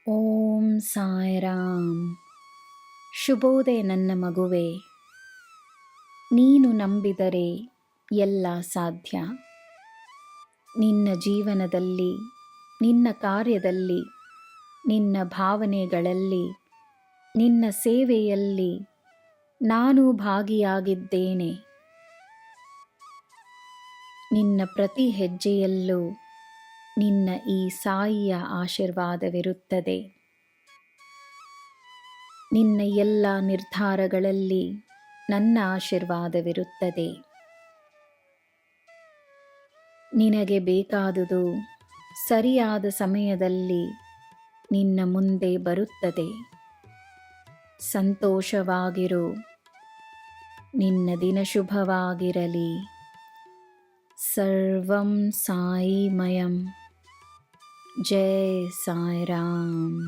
ಓಂ ಸಾಯಿರಾಮ್. ಶುಭೋದಯ ನನ್ನ ಮಗುವೆ. ನೀನು ನಂಬಿದರೆ ಎಲ್ಲ ಸಾಧ್ಯ. ನಿನ್ನ ಜೀವನದಲ್ಲಿ, ನಿನ್ನ ಕಾರ್ಯದಲ್ಲಿ, ನಿನ್ನ ಭಾವನೆಗಳಲ್ಲಿ, ನಿನ್ನ ಸೇವೆಯಲ್ಲಿ ನಾನು ಭಾಗಿಯಾಗಿದ್ದೇನೆ. ನಿನ್ನ ಪ್ರತಿ ಹೆಜ್ಜೆಯಲ್ಲೂ ನಿನ್ನ ಈ ಸಾಯಿಯ ಆಶೀರ್ವಾದವಿರುತ್ತದೆ. ನಿನ್ನ ಎಲ್ಲ ನಿರ್ಧಾರಗಳಲ್ಲಿ ನನ್ನ ಆಶೀರ್ವಾದವಿರುತ್ತದೆ. ನಿನಗೆ ಬೇಕಾದುದು ಸರಿಯಾದ ಸಮಯದಲ್ಲಿ ನಿನ್ನ ಮುಂದೆ ಬರುತ್ತದೆ. ಸಂತೋಷವಾಗಿರು. ನಿನ್ನ ದಿನ ಶುಭವಾಗಿರಲಿ. ಸರ್ವಂ ಸಾಯಿಮಯಂ. ಜೈ ಸಾಯಿರಾಮ್.